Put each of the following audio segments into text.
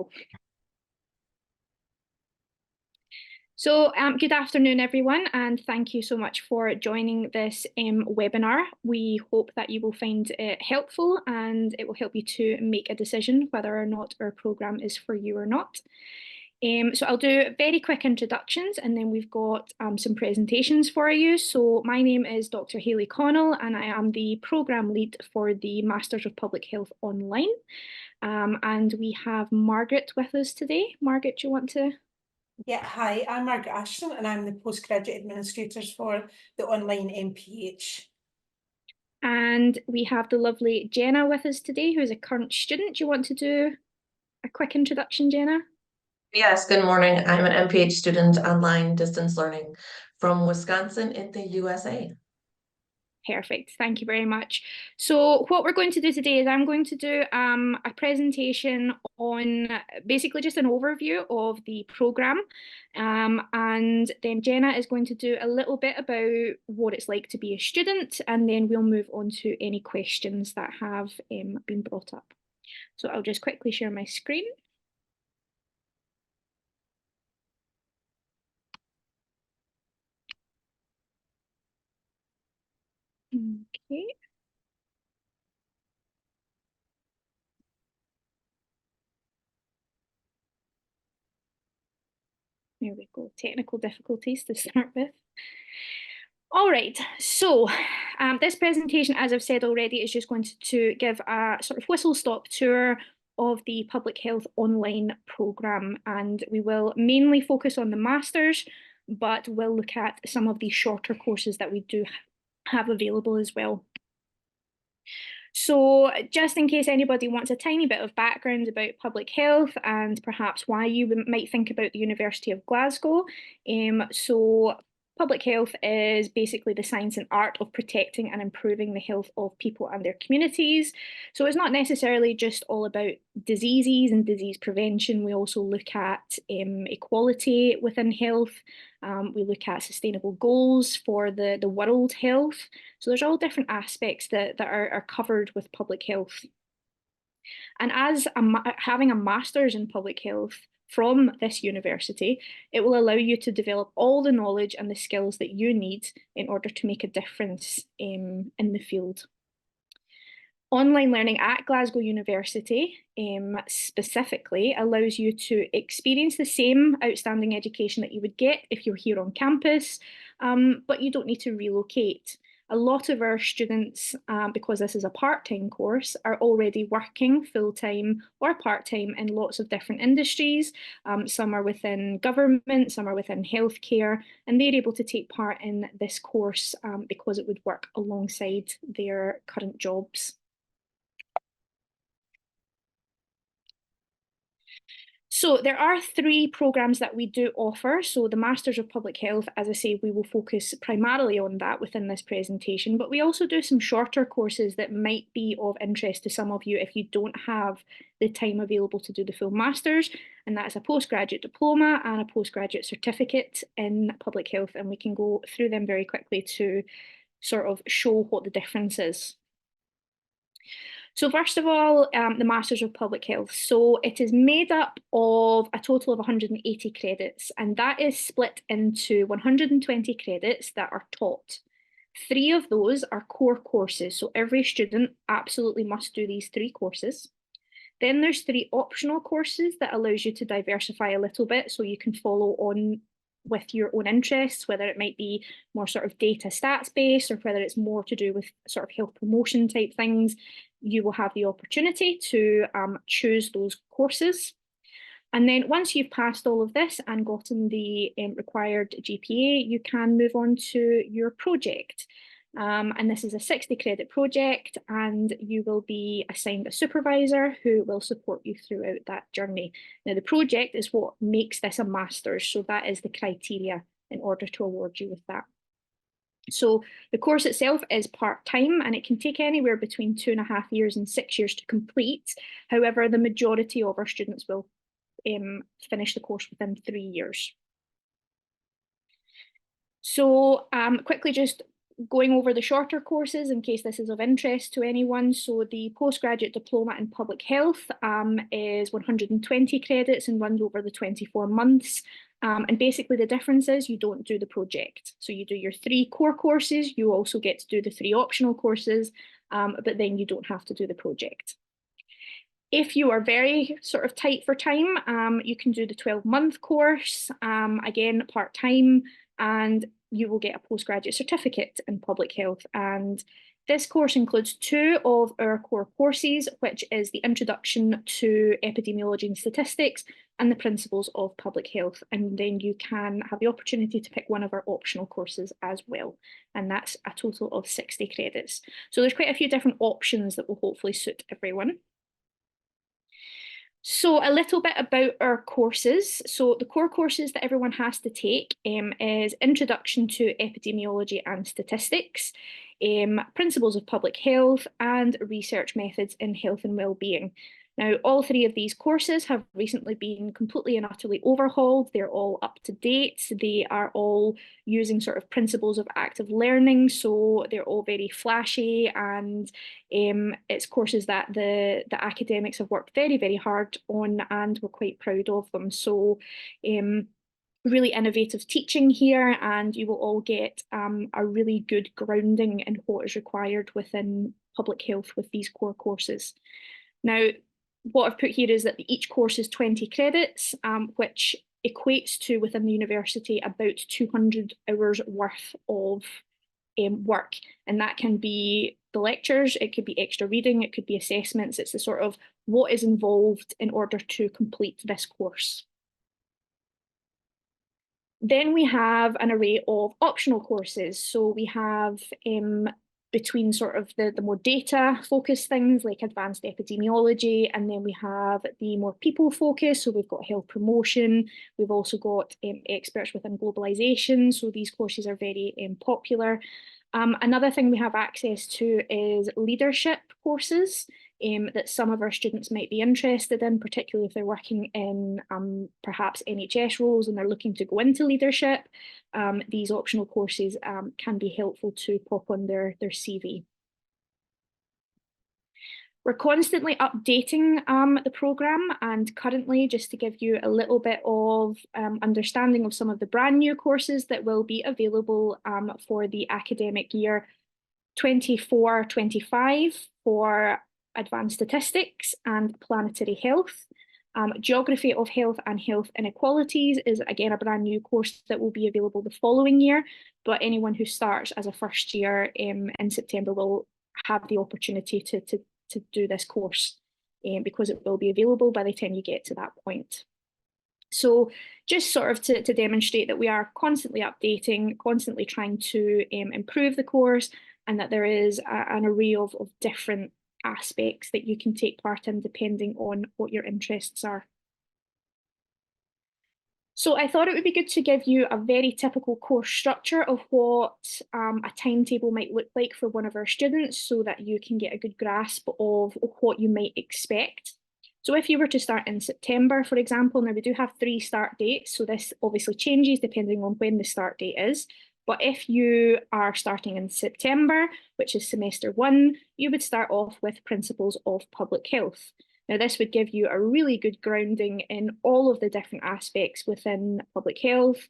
go. So good afternoon, everyone, and thank you so much for joining this webinar. We hope that you will find it helpful and it will help you to make a decision whether or not our programme is for you or not. So I'll do very quick introductions and then we've got some presentations for you. So my name is Dr Hayley Connell and I am the programme lead for the Masters of Public Health Online. And we have Margaret with us today. Margaret, do you want to? Yeah, hi, I'm Margaret Ashton and I'm the postgraduate administrator for the online MPH. And we have the lovely Jenna with us today, who is a current student. Do you want to do a quick introduction, Jenna? Yes, good morning. I'm an MPH student online distance learning from Wisconsin in the USA. Perfect, thank you very much. So what we're going to do today is I'm going to do a presentation on basically just an overview of the programme, and then Jenna is going to do a little bit about what it's like to be a student, and then we'll move on to any questions that have been brought up. So I'll just quickly share my screen. Okay. There we go, technical difficulties to start with. All right, so this presentation, as I've said already, is just going to give a sort of whistle-stop tour of the Public Health Online programme, and we will mainly focus on the Masters, but we'll look at some of the shorter courses that we do have available as well. So just in case anybody wants a tiny bit of background about public health and perhaps why you might think about the University of Glasgow. So public health is basically the science and art of protecting and improving the health of people and their communities. So it's not necessarily just all about diseases and disease prevention. We also look at equality within health. We look at sustainable goals for the world health. So there's all different aspects that are covered with public health. And as having a master's in public health from this university, it will allow you to develop all the knowledge and the skills that you need in order to make a difference in the field. Online learning at Glasgow University specifically allows you to experience the same outstanding education that you would get if you're here on campus, but you don't need to relocate. A lot of our students, because this is a part-time course, are already working full-time or part-time in lots of different industries. Some are within government, some are within healthcare, and they're able to take part in this course because it would work alongside their current jobs. So there are 3 programmes that we do offer. So the Masters of Public Health, as I say, we will focus primarily on that within this presentation, but we also do some shorter courses that might be of interest to some of you if you don't have the time available to do the full Masters, and that's a postgraduate diploma and a postgraduate certificate in public health, and we can go through them very quickly to sort of show what the difference is. So first of all, the Masters of Public Health. So it is made up of a total of 180 credits, and that is split into 120 credits that are taught. 3 of those are core courses, so every student absolutely must do these 3 courses. Then there's 3 optional courses that allows you to diversify a little bit, so you can follow on with your own interests, whether it might be more sort of data stats based or whether it's more to do with sort of health promotion type things. You will have the opportunity to choose those courses. And then once you've passed all of this and gotten the required GPA, you can move on to your project. And this is a 60 credit project, and you will be assigned a supervisor who will support you throughout that journey. Now, the project is what makes this a master's, so that is the criteria in order to award you with that. So the course itself is part-time and it can take anywhere between 2.5 years and 6 years to complete. However, the majority of our students will finish the course within 3 years. So quickly just going over the shorter courses in case this is of interest to anyone. So the postgraduate diploma in public health is 120 credits and runs over the 24 months. And basically the difference is you don't do the project. So you do your 3 core courses, you also get to do the 3 optional courses, but then you don't have to do the project. If you are very sort of tight for time, you can do the 12-month course, again, part-time, and you will get a postgraduate certificate in public health. And this course includes 2 of our core courses, which is the Introduction to Epidemiology and Statistics and the Principles of Public Health. And then you can have the opportunity to pick one of our optional courses as well. And that's a total of 60 credits. So there's quite a few different options that will hopefully suit everyone. So a little bit about our courses. So the core courses that everyone has to take is Introduction to Epidemiology and Statistics, Principles of Public Health, and Research Methods in Health and Wellbeing. Now, all 3 of these courses have recently been completely and utterly overhauled. They're all up to date. They are all using sort of principles of active learning. So they're all very flashy, and it's courses that the academics have worked very, very hard on, and we're quite proud of them. So really innovative teaching here, and you will all get a really good grounding in what is required within public health with these core courses. Now, what I've put here is that each course is 20 credits, which equates to, within the university, about 200 hours worth of work. And that can be the lectures, it could be extra reading, it could be assessments. It's the sort of what is involved in order to complete this course. Then we have an array of optional courses. So we have between sort of the more data focused things like advanced epidemiology, and then we have the more people focused. So we've got health promotion, we've also got experts within globalization. So these courses are very popular. Another thing we have access to is leadership courses that some of our students might be interested in, particularly if they're working in perhaps NHS roles and they're looking to go into leadership. These optional courses can be helpful to pop on their CV. We're constantly updating the programme, and currently, just to give you a little bit of understanding of some of the brand new courses that will be available for the academic year 24-25 for Advanced Statistics and Planetary Health. Geography of Health and Health Inequalities is again a brand new course that will be available the following year, but anyone who starts as a first year in September will have the opportunity to do this course because it will be available by the time you get to that point. So just sort of to demonstrate that we are constantly updating, constantly trying to improve the course, and that there is an array of different aspects that you can take part in depending on what your interests are. So I thought it would be good to give you a very typical course structure of what a timetable might look like for one of our students, so that you can get a good grasp of what you might expect. So if you were to start in September, for example, now we do have 3 start dates, so this obviously changes depending on when the start date is. But if you are starting in September, which is semester 1, you would start off with Principles of Public Health. Now, this would give you a really good grounding in all of the different aspects within public health.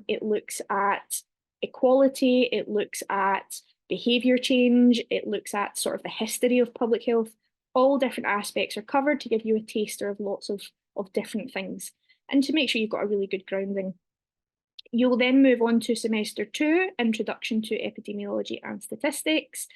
It looks at equality, it looks at behaviour change, it looks at sort of the history of public health. All different aspects are covered to give you a taster of lots of different things, and to make sure you've got a really good grounding. You will then move on to semester 2, Introduction to Epidemiology and Statistics.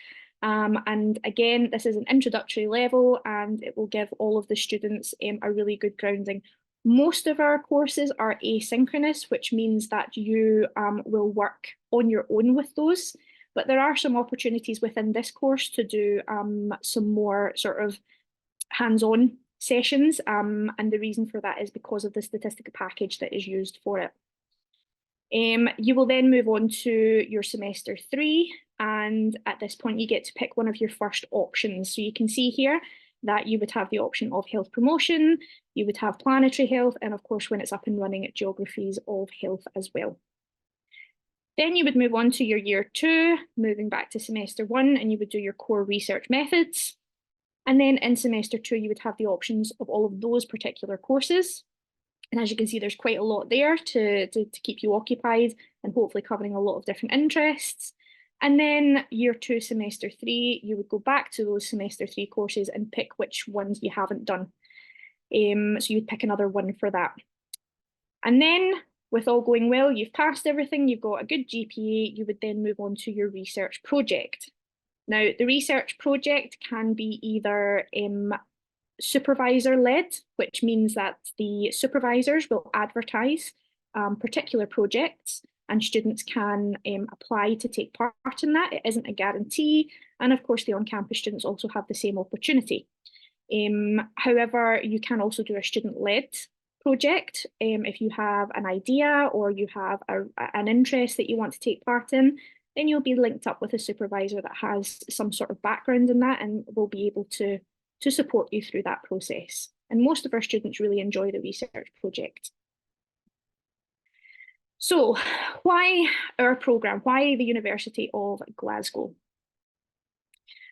And again, this is an introductory level, and it will give all of the students a really good grounding. Most of our courses are asynchronous, which means that you will work on your own with those. But there are some opportunities within this course to do some more sort of hands-on sessions. And the reason for that is because of the statistical package that is used for it. You will then move on to your semester 3, and at this point you get to pick one of your first options. So you can see here that you would have the option of health promotion, you would have planetary health, and of course when it's up and running, geographies of health as well. Then you would move on to your year 2, moving back to semester 1, and you would do your core research methods. And then in semester 2, you would have the options of all of those particular courses. And as you can see, there's quite a lot there to keep you occupied and hopefully covering a lot of different interests. And then year 2, semester 3, you would go back to those semester 3 courses and pick which ones you haven't done. So you'd pick another one for that. And then with all going well, you've passed everything, you've got a good GPA, you would then move on to your research project. Now, the research project can be either supervisor-led, which means that the supervisors will advertise particular projects and students can apply to take part in that. It isn't a guarantee. And of course, the on-campus students also have the same opportunity. However, you can also do a student-led project if you have an idea or you have an interest that you want to take part in. Then you'll be linked up with a supervisor that has some sort of background in that and will be able to support you through that process. And most of our students really enjoy the research project. So why our programme? Why the University of Glasgow?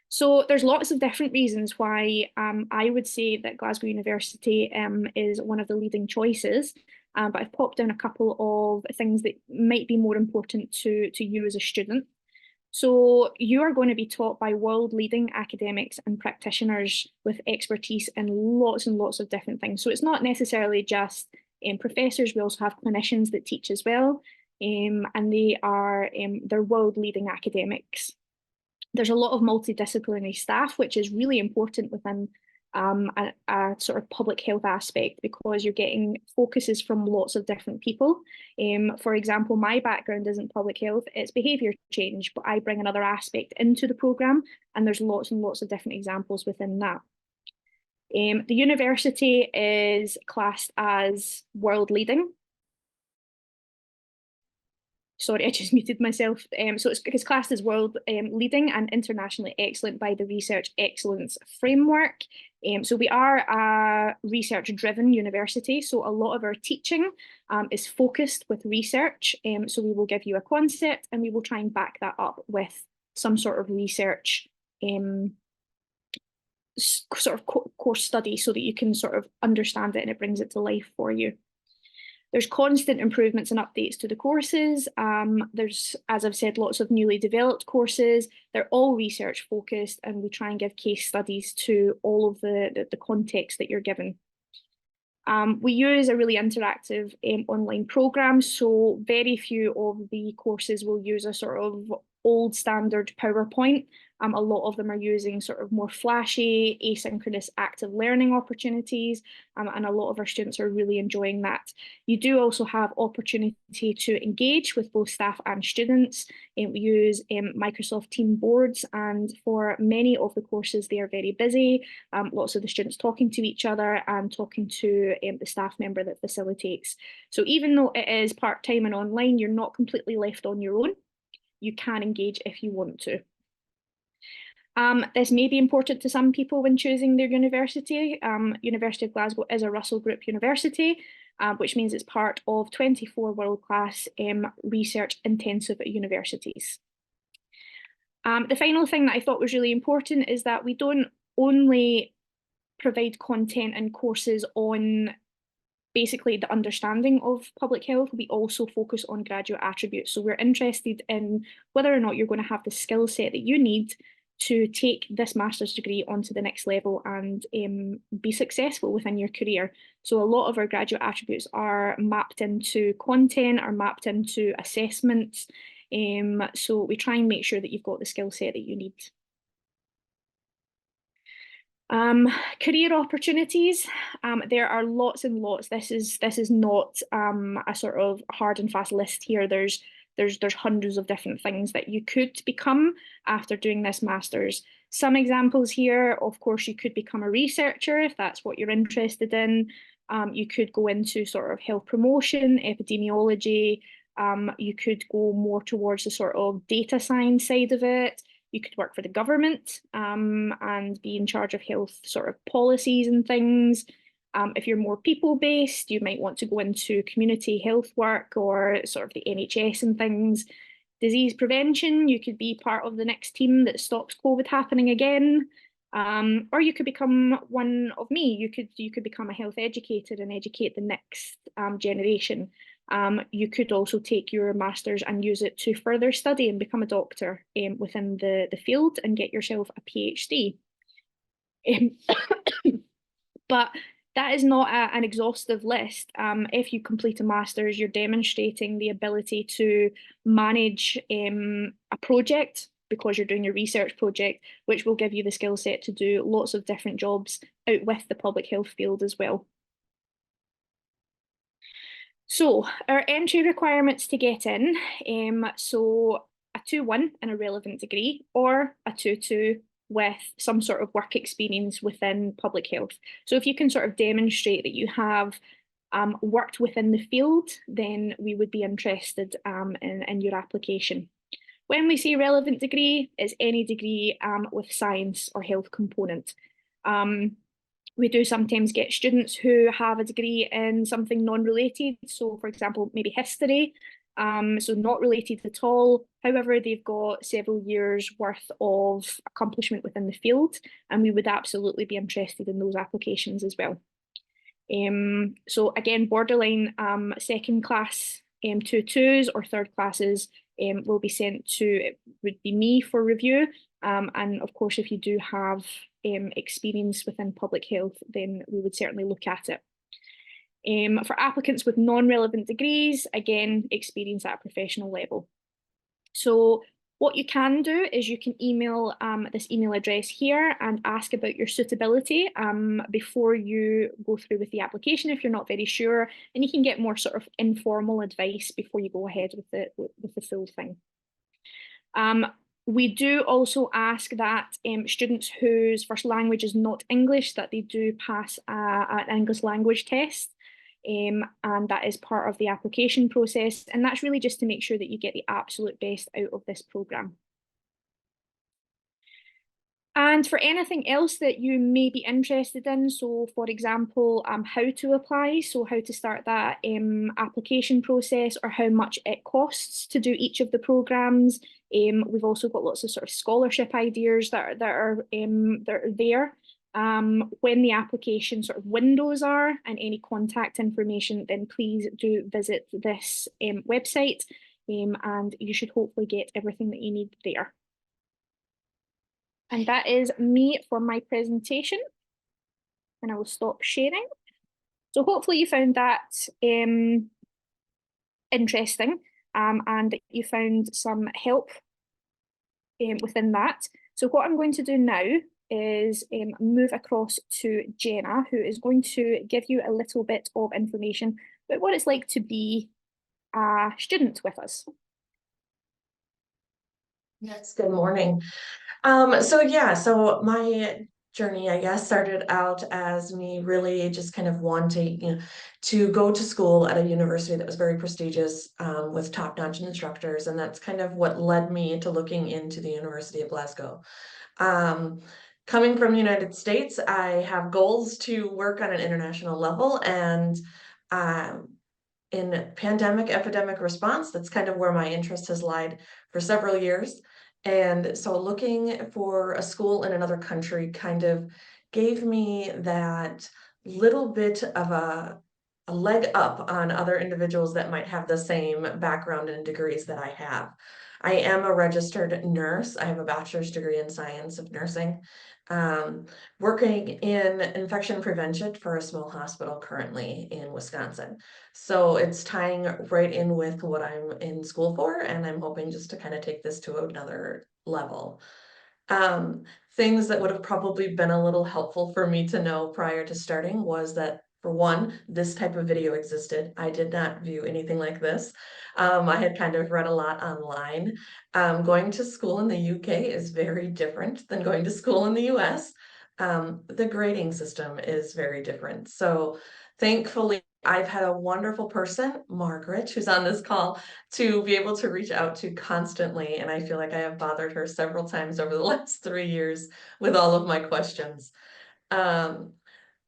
So there's lots of different reasons why I would say that Glasgow University is one of the leading choices, but I've popped down a couple of things that might be more important to you as a student. So you are going to be taught by world-leading academics and practitioners with expertise in lots and lots of different things. So it's not necessarily just professors, we also have clinicians that teach as well, and they're world-leading academics. There's a lot of multidisciplinary staff, which is really important within a sort of public health aspect because you're getting focuses from lots of different people. For example, my background isn't public health, it's behaviour change, but I bring another aspect into the programme and there's lots and lots of different examples within that. The university is classed as world leading. Sorry, I just muted myself. So it's classed as world leading and internationally excellent by the Research Excellence Framework. So we are a research-driven university, so a lot of our teaching is focused with research. So we will give you a concept and we will try and back that up with some sort of research sort of course study so that you can sort of understand it and it brings it to life for you. There's constant improvements and updates to the courses. There's, as I've said, lots of newly developed courses. They're all research focused and we try and give case studies to all of the context that you're given. We use a really interactive online program, so very few of the courses will use a sort of old standard PowerPoint. A lot of them are using sort of more flashy, asynchronous active learning opportunities, and a lot of our students are really enjoying that. You do also have opportunity to engage with both staff and students. We use Microsoft Team boards, and for many of the courses, they are very busy. Lots of the students talking to each other and talking to the staff member that facilitates. So even though it is part-time and online, you're not completely left on your own. You can engage if you want to. This may be important to some people when choosing their university. University of Glasgow is a Russell Group university, which means it's part of 24 world-class research intensive universities. The final thing that I thought was really important is that we don't only provide content and courses on basically the understanding of public health, we also focus on graduate attributes. So we're interested in whether or not you're going to have the skill set that you need to take this master's degree onto the next level and be successful within your career. So a lot of our graduate attributes are mapped into content, are mapped into assessments. So we try and make sure that you've got the skill set that you need. Career opportunities, there are lots and lots. This is not a sort of hard and fast list here. There's hundreds of different things that you could become after doing this master's. Some examples here, of course, you could become a researcher if that's what you're interested in. You could go into sort of health promotion, epidemiology. You could go more towards the sort of data science side of it. You could work for the government and be in charge of health sort of policies and things. If you're more people-based, you might want to go into community health work or sort of the NHS and things. disease prevention. You could be part of the next team that stops COVID happening again. Or you could become one of me. You could become a health educator and educate the next generation. You could also take your master's and use it to further study and become a doctor within the field and get yourself a PhD. But that is not an exhaustive list. If you complete a master's, you're demonstrating the ability to manage a project because you're doing a research project, which will give you the skill set to do lots of different jobs out with the public health field as well. So our entry requirements to get in, so a 2-1 in a relevant degree or a 2-2 with some sort of work experience within public health. So if you can sort of demonstrate that you have worked within the field, then we would be interested in your application. When we say relevant degree, it's any degree with science or health component. We do sometimes get students who have a degree in something non-related. So for example, maybe history, so not related at all. However, they've got several years worth of accomplishment within the field, and we would absolutely be interested in those applications as well. So again, borderline second class 2-2s or third classes will be sent to, it would be me for review. And of course, if you do have experience within public health, then we would certainly look at it. For applicants with non-relevant degrees, again, experience at a professional level. So what you can do is you can email this email address here and ask about your suitability before you go through with the application if you're not very sure, and you can get more sort of informal advice before you go ahead with the full thing. We do also ask that students whose first language is not English, that they do pass an English language test. And that is part of the application process. And that's really just to make sure that you get the absolute best out of this programme. And for anything else that you may be interested in, so for example, how to apply, so how to start that application process or how much it costs to do each of the programmes. We've also got lots of sort of scholarship ideas that are there. When the application sort of windows are and any contact information, then please do visit this website and you should hopefully get everything that you need there. And that is me for my presentation, and I will stop sharing. So hopefully you found that interesting and that you found some help within that. So what I'm going to do now is move across to Jenna, who is going to give you a little bit of information about what it's like to be a student with us. Yes, good morning. So my journey, I guess, started out as me really just kind of wanting to go to school at a university that was very prestigious with top-notch instructors, and that's kind of what led me to looking into the University of Glasgow. Coming from the United States, I have goals to work on an international level, and in pandemic epidemic response, that's kind of where my interest has lied for several years. And so looking for a school in another country kind of gave me that little bit of a leg up on other individuals that might have the same background and degrees that I have. I am a registered nurse. I have a bachelor's degree in science of nursing, working in infection prevention for a small hospital currently in Wisconsin. So it's tying right in with what I'm in school for, and I'm hoping just to kind of take this to another level. Things that would have probably been a little helpful for me to know prior to starting was that, for one, this type of video existed. I did not view anything like this. I had kind of read a lot online. Going to school in the UK is very different than going to school in the US. The grading system is very different. So thankfully, I've had a wonderful person, Margaret, who's on this call, to be able to reach out to constantly. And I feel like I have bothered her several times over the last 3 years with all of my questions.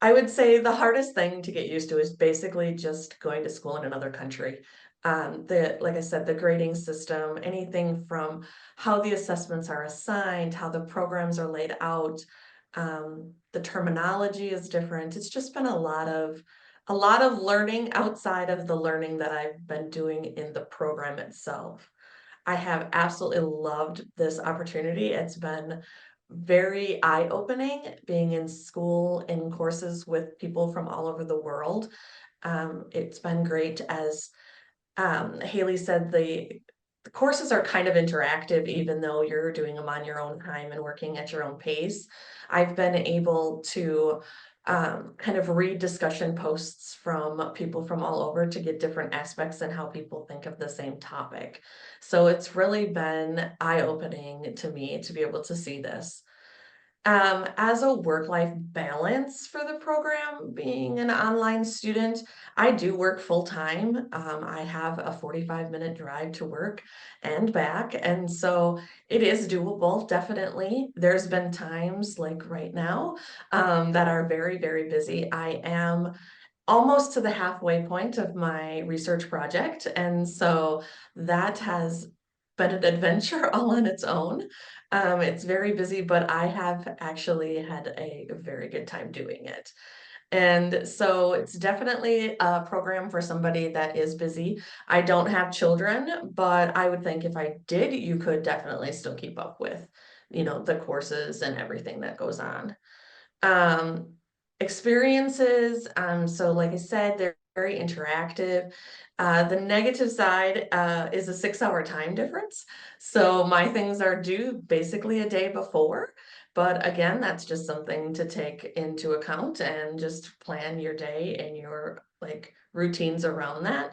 I would say the hardest thing to get used to is basically just going to school in another country. Like I said, the grading system, anything from how the assessments are assigned, how the programs are laid out, the terminology is different. It's just been a lot of learning outside of the learning that I've been doing in the program itself. I have absolutely loved this opportunity. It's been very eye-opening being in school in courses with people from all over the world. It's been great. As Hayley said, the courses are kind of interactive, even though you're doing them on your own time and working at your own pace. I've been able to kind of read discussion posts from people from all over to get different aspects and how people think of the same topic. So it's really been eye-opening to me to be able to see this. As a work-life balance for the program, being an online student, I do work full-time. I have a 45-minute drive to work and back, and so it is doable, definitely. There's been times, like right now, that are very, very busy. I am almost to the halfway point of my research project, and so that has been an adventure all on its own. It's very busy, but I have actually had a very good time doing it. And so it's definitely a program for somebody that is busy. I don't have children, but I would think if I did, you could definitely still keep up with, the courses and everything that goes on. Um, Experiences, so like I said, they're very interactive. The negative side is a 6-hour time difference. So my things are due basically a day before. But again, that's just something to take into account and just plan your day and your like routines around that.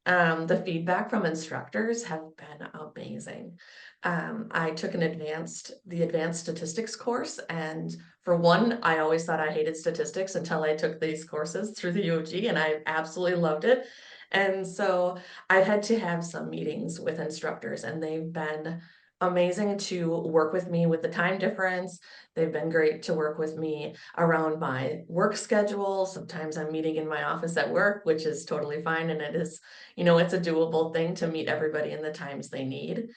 The feedback from instructors have been amazing. I took the advanced statistics course, and for one, I always thought I hated statistics until I took these courses through the UOG, and I absolutely loved it. And so I've had to have some meetings with instructors, and they've been amazing to work with me with the time difference. They've been great to work with me around my work schedule. Sometimes I'm meeting in my office at work, which is totally fine, and it is, it's a doable thing to meet everybody in the times they need.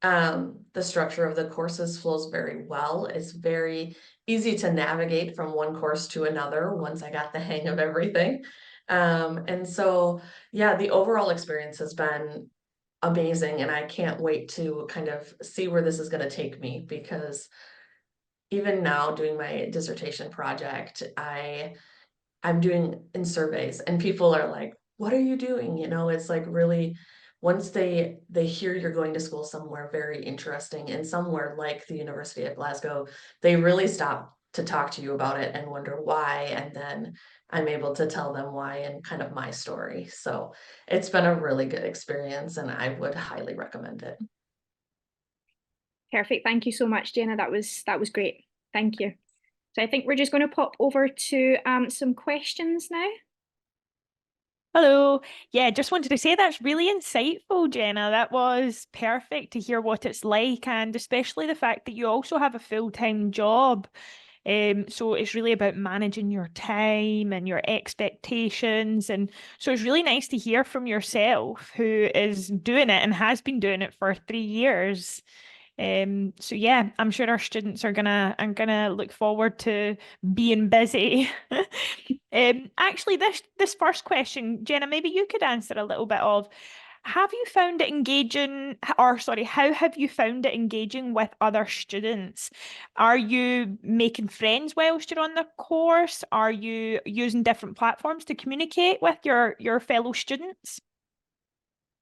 The structure of the courses flows very well. It's very easy to navigate from one course to another once I got the hang of everything. And so, yeah, the overall experience has been amazing, and I can't wait to kind of see where this is going to take me, because even now doing my dissertation project, I'm doing in surveys, and people are like, what are you doing? It's like really, once they hear you're going to school somewhere very interesting and somewhere like the University of Glasgow, they really stop to talk to you about it and wonder why. And then I'm able to tell them why and kind of my story. So it's been a really good experience, and I would highly recommend it. Perfect. Thank you so much, Jenna. That was great. Thank you. So I think we're just going to pop over to some questions now. Hello. Yeah, just wanted to say that's really insightful, Jenna. That was perfect to hear what it's like, and especially the fact that you also have a full-time job. So it's really about managing your time and your expectations. And so it's really nice to hear from yourself, who is doing it and has been doing it for 3 years. So yeah, I'm sure our students are gonna look forward to being busy. Actually, this first question, Jenna, maybe you could answer a little bit of, have you found it engaging, or sorry, how have you found it engaging with other students? Are you making friends whilst you're on the course? Are you using different platforms to communicate with your fellow students?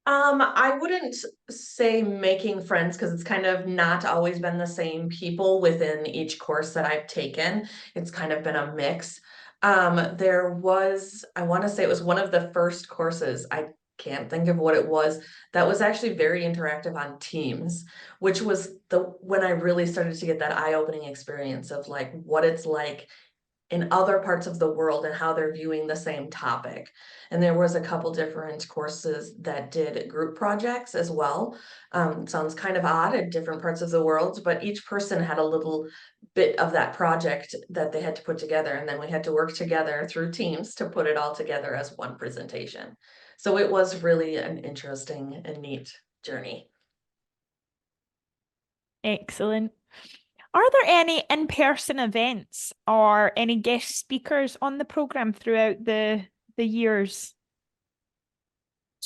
I wouldn't say making friends, because it's kind of not always been the same people within each course that I've taken. It's kind of been a mix. There was, I want to say it was one of the first courses, I can't think of what it was, that was actually very interactive on Teams, which was when I really started to get that eye-opening experience of like what it's like in other parts of the world and how they're viewing the same topic. And there was a couple different courses that did group projects as well. Sounds kind of odd at different parts of the world, but each person had a little bit of that project that they had to put together. And then we had to work together through teams to put it all together as one presentation. So it was really an interesting and neat journey. Excellent. Are there any in-person events or any guest speakers on the programme throughout the years?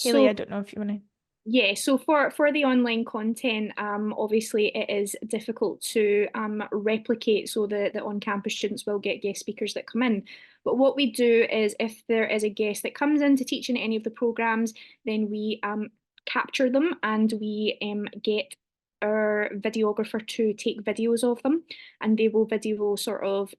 Hayley, I don't know if you want to. Yeah, so for the online content, obviously it is difficult to replicate, so the on-campus students will get guest speakers that come in. But what we do is if there is a guest that comes in to teach in any of the programs, then we capture them and we get our videographer to take videos of them, and they will video sort of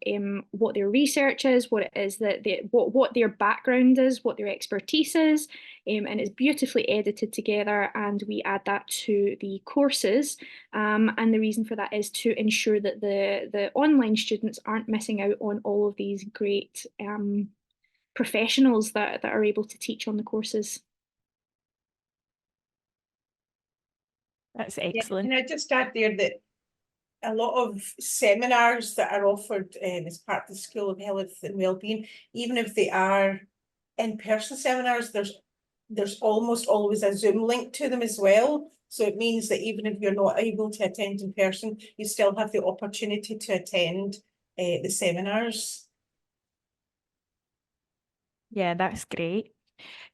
what their research is, what it is that what their background is, what their expertise is, and it's beautifully edited together, and we add that to the courses. And the reason for that is to ensure that the online students aren't missing out on all of these great professionals that are able to teach on the courses. That's excellent. Yeah, and I just add there that a lot of seminars that are offered as part of the School of Health and Wellbeing, even if they are in-person seminars, there's almost always a Zoom link to them as well. So it means that even if you're not able to attend in person, you still have the opportunity to attend the seminars. Yeah, that's great.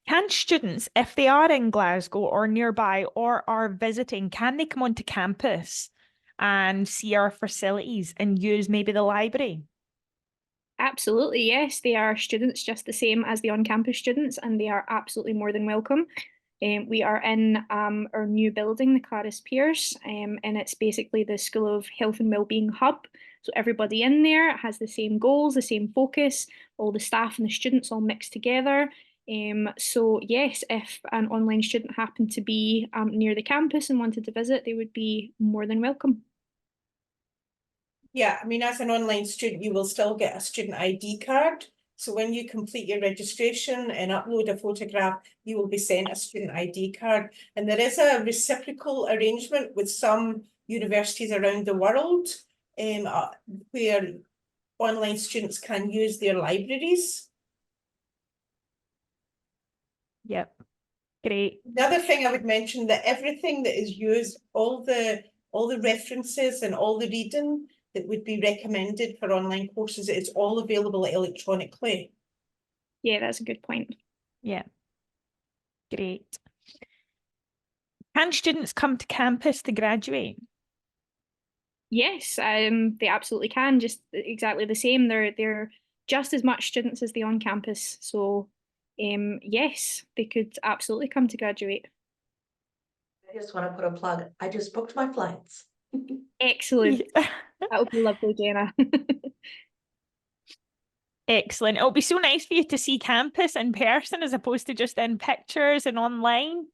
Can students, if they are in Glasgow or nearby or are visiting, can they come onto campus and see our facilities and use maybe the library? Absolutely, yes. They are students just the same as the on-campus students, and they are absolutely more than welcome. We are in our new building, the Clarice Pierce, and it's basically the School of Health and Wellbeing hub. So everybody in there has the same goals, the same focus, all the staff and the students all mixed together. So yes, if an online student happened to be near the campus and wanted to visit, they would be more than welcome. Yeah, I mean, as an online student, you will still get a student ID card. So when you complete your registration and upload a photograph, you will be sent a student ID card. And there is a reciprocal arrangement with some universities around the world where online students can use their libraries. Yep, great. Another thing I would mention, that everything that is used, all the references and all the reading that would be recommended for online courses, it's all available electronically. Yeah, that's a good point. Yeah, great. Can students come to campus to graduate? Yes, they absolutely can. Just exactly the same. They're just as much students as the on-campus. So, yes, they could absolutely come to graduate. I just want to put a plug. I just booked my flights. Excellent. That would be lovely, Jenna. Excellent. It'll be so nice for you to see campus in person as opposed to just in pictures and online.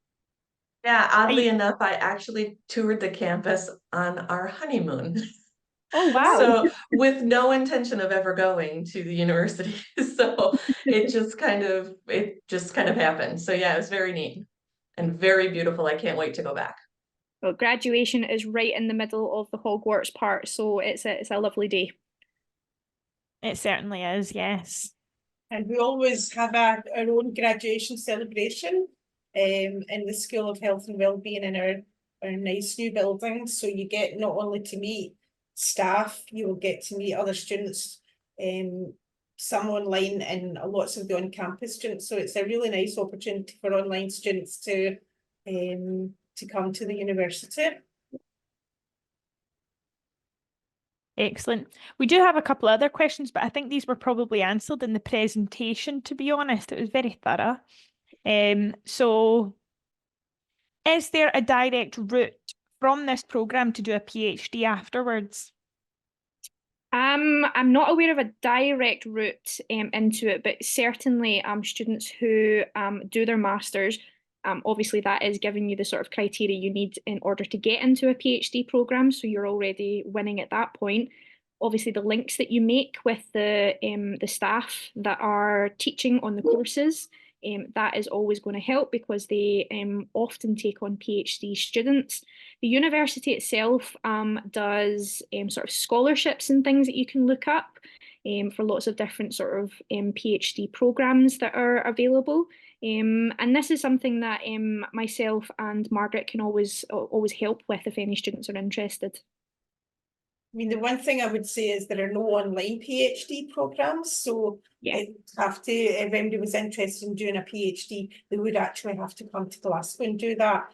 Yeah, oddly enough, I actually toured the campus on our honeymoon. Oh, wow. So with no intention of ever going to the university. So it just kind of happened. So yeah, it was very neat and very beautiful. I can't wait to go back. Well, graduation is right in the middle of the Hogwarts part, so it's a lovely day. It certainly is, yes. And we always have our own graduation celebration in the School of Health and Wellbeing in our nice new building. So you get not only to meet staff, you will get to meet other students, some online and lots of the on-campus students. So it's a really nice opportunity for online students to come to the university. Excellent. We do have a couple other questions, but I think these were probably answered in the presentation, to be honest. It was very thorough. So is there a direct route from this programme to do a PhD afterwards? I'm not aware of a direct route into it, but certainly students who do their masters, obviously that is giving you the sort of criteria you need in order to get into a PhD programme, so you're already winning at that point. obviously the links that you make with the staff that are teaching on the courses. That is always going to help because they often take on PhD students. The university itself does sort of scholarships and things that you can look up for lots of different sort of PhD programs that are available. And this is something that myself and Margaret can always help with if any students are interested. I mean, the one thing I would say is there are no online PhD programs, so Yeah. it would have to, if anybody was interested in doing a PhD, they would actually have to come to Glasgow and do that.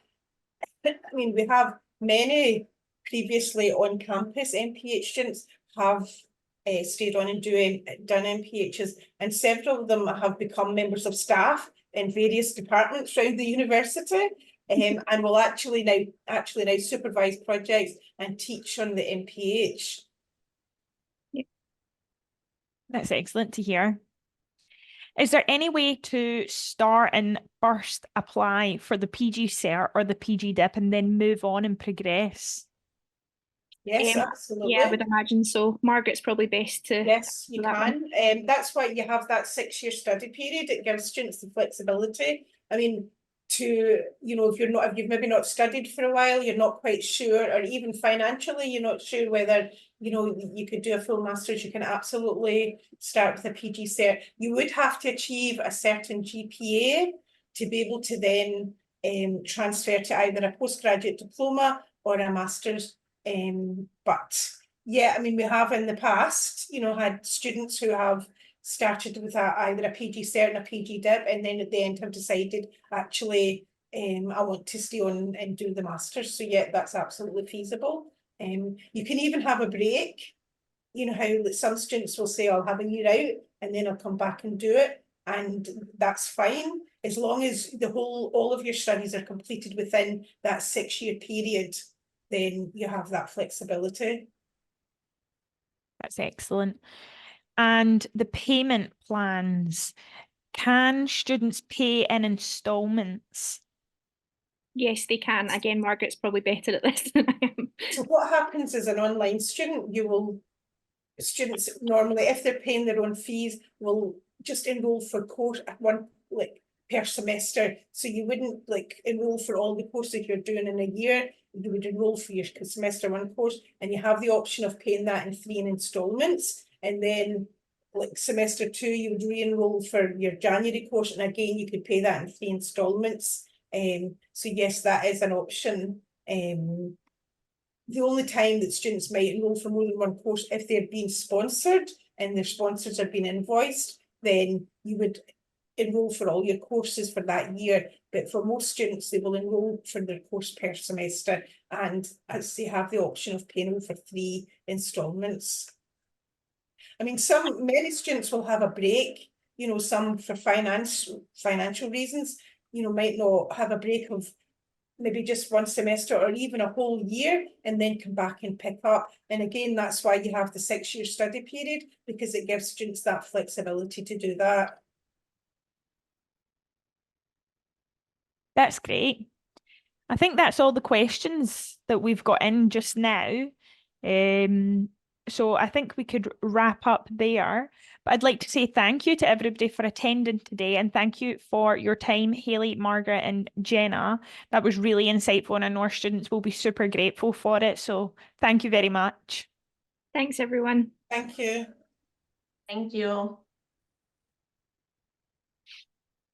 I mean, we have many previously on campus MPH students have stayed on and done MPHs, and several of them have become members of staff in various departments around the university. And will actually now supervise projects and teach on the MPH. Yeah. That's excellent to hear. Is there any way to start and first apply for the PgCert or the PgDip and then move on and progress? Yes, absolutely. Yeah, I would imagine so. Margaret's probably best to. Yes, you that can. That's why you have that 6-year study period. It gives students the flexibility. I mean, if you've maybe not studied for a while, you're not quite sure, or even financially, you're not sure whether, you could do a full master's, you can absolutely start with a PgCert. You would have to achieve a certain GPA to be able to then transfer to either a postgraduate diploma or a master's. But yeah, I mean, we have in the past, had students who have started with either a PgCert and a PgDip, and then at the end have decided, actually, I want to stay on and do the master's. So yeah, that's absolutely feasible. You can even have a break. You know how some students will say, I'll have a year out and then I'll come back and do it. And that's fine, as long as all of your studies are completed within that 6-year period, then you have that flexibility. That's excellent. And the payment plans, can students pay in installments? Yes, they can. Again, Margaret's probably better at this than I am. So what happens as an online student, students normally, if they're paying their own fees, will just enroll for one per semester. So you wouldn't enroll for all the courses you're doing in a year. You would enroll for your semester 1 course, and you have the option of paying that in 3 installments. And then semester 2, you would re-enroll for your January course, and again you could pay that in 3 installments. So yes, that is an option. The only time that students might enroll for more than one course, if they're being sponsored and their sponsors are being invoiced, then you would enroll for all your courses for that year. But for most students, they will enroll for their course per semester, and as they have the option of paying for 3 installments. I mean, many students will have a break, some for financial reasons, might not have a break of maybe just 1 semester or even a whole year, and then come back and pick up. And again, that's why you have the 6-year study period, because it gives students that flexibility to do that. That's great. I think that's all the questions that we've got in just now. So I think we could wrap up there. But I'd like to say thank you to everybody for attending today, and thank you for your time, Hayley, Margaret and Jenna. That was really insightful, and I know our students will be super grateful for it. So thank you very much. Thanks, everyone. Thank you. Thank you.